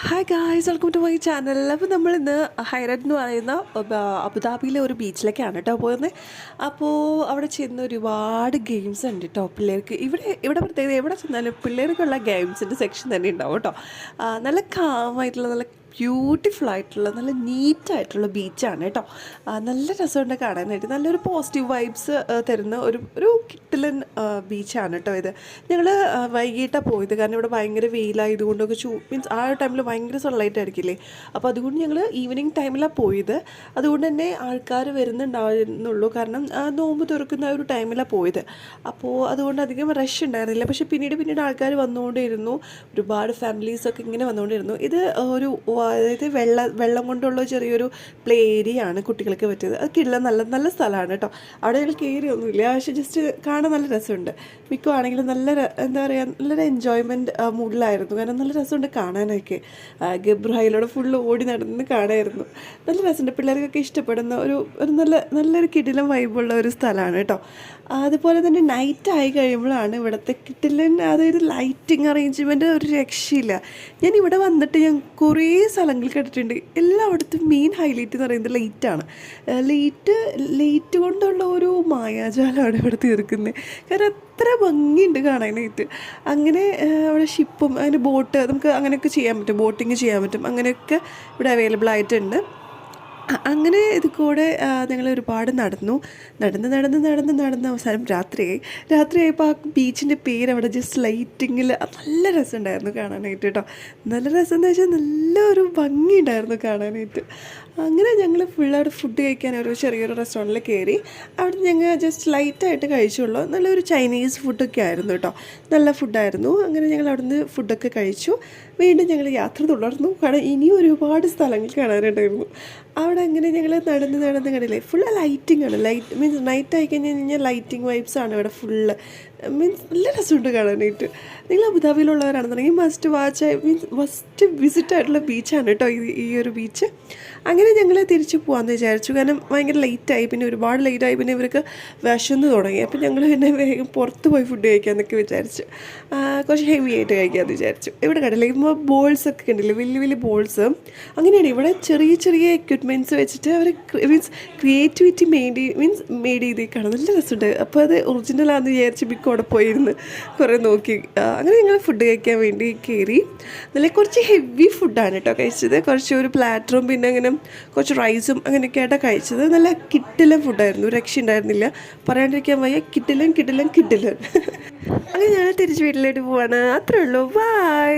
Hi guys, welcome to my channel. അപ്പോൾ നമ്മളിന്ന് ഹൈറൈറ്റ് എന്ന് പറയുന്ന അബുദാബിയിലെ ഒരു ബീച്ചിലേക്കാണ് കേട്ടോ പോകുന്നത്. അപ്പോൾ അവിടെ ചെന്ന് ഒരുപാട് ഗെയിംസ് ഉണ്ട് കേട്ടോ പിള്ളേർക്ക്. ഇവിടെ പ്രത്യേകത എവിടെ ചെന്നാലും പിള്ളേർക്കുള്ള ഗെയിംസിൻ്റെ സെക്ഷൻ തന്നെ ഉണ്ടാവും കേട്ടോ. നല്ല കാമായിട്ടുള്ള നല്ല ബ്യൂട്ടിഫുൾ ആയിട്ടുള്ള നല്ല നീറ്റായിട്ടുള്ള ബീച്ചാണ് കേട്ടോ. നല്ല രസമുണ്ട് കാണാനായിട്ട്. നല്ലൊരു പോസിറ്റീവ് വൈബ്സ് തരുന്ന ഒരു കിട്ടിലൻ ബീച്ചാണ് കേട്ടോ ഇത്. ഞങ്ങൾ വൈകിട്ടാണ് പോയത്, കാരണം ഇവിടെ ഭയങ്കര വെയിലായതുകൊണ്ടൊക്കെ മീൻസ് ആ ഒരു ടൈമിൽ ഭയങ്കര സൺലൈറ്റ് ആയിരിക്കില്ലേ. അപ്പോൾ അതുകൊണ്ട് ഞങ്ങൾ ഈവനിങ് ടൈമിലാണ് പോയത്. അതുകൊണ്ട് തന്നെ ആൾക്കാർ വരുന്നുണ്ടാവുന്നുള്ളൂ, കാരണം നോമ്പ് തുറക്കുന്ന ഒരു ടൈമിലാണ് പോയത്. അപ്പോൾ അതുകൊണ്ട് അധികം റഷ് ഉണ്ടായിരുന്നില്ല. പക്ഷേ പിന്നീട് ആൾക്കാർ വന്നുകൊണ്ടിരുന്നു. ഒരുപാട് ഫാമിലീസൊക്കെ ഇങ്ങനെ വന്നുകൊണ്ടിരുന്നു. ഇത് അതായത് വെള്ളം കൊണ്ടുള്ള ചെറിയൊരു പ്ലേ ഏരിയ ആണ് കുട്ടികൾക്ക് പറ്റിയത്. അത് കിടലൻ നല്ല നല്ല സ്ഥലമാണ് കേട്ടോ. അവിടെ ഞങ്ങൾ കയറിയൊന്നുമില്ല, പക്ഷേ ജസ്റ്റ് കാണാൻ നല്ല രസമുണ്ട്. മിക്കുവാണെങ്കിലും എന്താ പറയുക, നല്ലൊരു എൻജോയ്മെൻറ്റ് മൂഡിലായിരുന്നു. കാരണം നല്ല രസമുണ്ട് കാണാനൊക്കെ. ഗബ്രഹയിലൂടെ ഫുള്ള് ഓടി നടന്ന് കാണായിരുന്നു. നല്ല രസമുണ്ട്. പിള്ളേർക്കൊക്കെ ഇഷ്ടപ്പെടുന്ന നല്ലൊരു കിടിലൻ വൈബുള്ള ഒരു സ്ഥലമാണ് കേട്ടോ. അതുപോലെ തന്നെ നൈറ്റ് ആയി കഴിയുമ്പോഴാണ് ഇവിടുത്തെ കിടിലൻ, അതായത് ലൈറ്റിങ് അറേഞ്ച്മെൻറ്റ് ഒരു രക്ഷയില്ല. ഞാൻ ഇവിടെ വന്നിട്ട് ഞാൻ കുറേ സ്ഥലങ്ങൾ കേട്ടിട്ടുണ്ട്. എല്ലായിടത്തും മെയിൻ ഹൈലൈറ്റ് എന്ന് പറയുന്നത് ലൈറ്റാണ്. ലൈറ്റ് കൊണ്ടുള്ള ഒരു മായാജാലമാണ് ഇവിടെ തീർക്കുന്നത്. കാരണം അത്ര ഭംഗിയുണ്ട് കാണാനായിട്ട്. അങ്ങനെ അവിടെ ഷിപ്പും അതിന് ബോട്ട് നമുക്ക് അങ്ങനെയൊക്കെ ചെയ്യാൻ പറ്റും, ബോട്ടിങ് ചെയ്യാൻ പറ്റും. അങ്ങനെയൊക്കെ ഇവിടെ അവൈലബിൾ ആയിട്ടുണ്ട്. അങ്ങനെ ഇത് കൂടെ ഞങ്ങൾ ഒരുപാട് നടന്ന് അവസാനം രാത്രിയായപ്പോൾ ആ ബീച്ചിൻ്റെ പേര് അവിടെ ജസ്റ്റ് ലൈറ്റിങ്ങിൽ നല്ല രസമുണ്ടായിരുന്നു കാണാനായിട്ട് കേട്ടോ. നല്ല രസം എന്ന് വെച്ചാൽ നല്ലൊരു ഭംഗി ഉണ്ടായിരുന്നു കാണാനായിട്ട്. അങ്ങനെ ഞങ്ങൾ ഫുള്ളവിടെ ഫുഡ് കഴിക്കാൻ ഒരു ചെറിയൊരു റെസ്റ്റോറൻറ്റിൽ കയറി. അവിടെ ഞങ്ങൾ ജസ്റ്റ് ലൈറ്റായിട്ട് കഴിച്ചുള്ളൂ. നല്ലൊരു ചൈനീസ് ഫുഡൊക്കെ ആയിരുന്നു കേട്ടോ. നല്ല ഫുഡായിരുന്നു. അങ്ങനെ ഞങ്ങൾ അവിടുന്ന് ഫുഡൊക്കെ കഴിച്ചു. വീണ്ടും ഞങ്ങൾ യാത്ര തുടർന്നു. കാരണം ഇനിയും ഒരുപാട് സ്ഥലങ്ങൾ കാണാനുണ്ടായിരുന്നു. അവിടെ അങ്ങനെ ഞങ്ങൾ നടന്ന് കണ്ടില്ലേ, ഫുള്ള് ലൈറ്റിംഗ് ആണ്. മീൻസ് നൈറ്റ് ആയി കഴിഞ്ഞാൽ ലൈറ്റിംഗ് വൈബ്സ് ആണ് ഇവിടെ ഫുള്ള്. മീൻസ് നല്ല രസമുണ്ട് കാണാനായിട്ട്. നിങ്ങൾ അബുദാബിയിലുള്ളവരാണെന്നുണ്ടെങ്കിൽ മസ്റ്റ് വിസിറ്റ് ആയിട്ടുള്ള ബീച്ചാണ് കേട്ടോ ഈ ഒരു ബീച്ച്. അങ്ങനെ ഞങ്ങൾ തിരിച്ച് പോകാമെന്ന് വിചാരിച്ചു. കാരണം ഭയങ്കര ലേറ്റായി, പിന്നെ ഒരുപാട് ലേറ്റായി, പിന്നെ ഇവർക്ക് വിശന്ന് തുടങ്ങി. അപ്പോൾ ഞങ്ങൾ പിന്നെ വേഗം പുറത്ത് പോയി ഫുഡ് കഴിക്കാമെന്നൊക്കെ വിചാരിച്ചു. കുറച്ച് ഹെവി ആയിട്ട് കഴിക്കാമെന്ന് വിചാരിച്ചു. ഇവിടെ കണ്ടില്ലേ ഇപ്പോൾ ബോൾസൊക്കെ കണ്ടില്ലേ, വലിയ ബോൾസ്. അങ്ങനെയാണ് ഇവിടെ ചെറിയ എക്വിപ്മെൻറ്റ്സ് വെച്ചിട്ട് അവർ ക്രിയേറ്റിവിറ്റി മെയ്ഡ് ചെയ്തേക്കാണ്. നല്ല രസമുണ്ട്. അപ്പോൾ അത് ഒറിജിനലാണെന്ന് വിചാരിച്ച് ബിക്ക് അവിടെ പോയിരുന്ന് കുറേ നോക്കി. അങ്ങനെ ഞങ്ങൾ ഫുഡ് കഴിക്കാൻ വേണ്ടി കയറി. നല്ല കുറച്ച് ഹെവി ഫുഡാണ് കേട്ടോ കഴിച്ചത്. കുറച്ച് ഒരു പ്ലാറ്ററും പിന്നെ അങ്ങനെ കുറച്ച് റൈസും അങ്ങനെയൊക്കെ ആയിട്ടാണ് കഴിച്ചത്. നല്ല കിട്ടിലൻ ഫുഡായിരുന്നു, രക്ഷ ഉണ്ടായിരുന്നില്ല. പറയാണ്ടിരിക്കാൻ വയ്യ, കിട്ടിലൻ. അങ്ങനെ ഞാൻ തിരിച്ച് വീട്ടിലേക്ക് പോവാണ്. അത്രേ ഉള്ളൂ. ബൈ.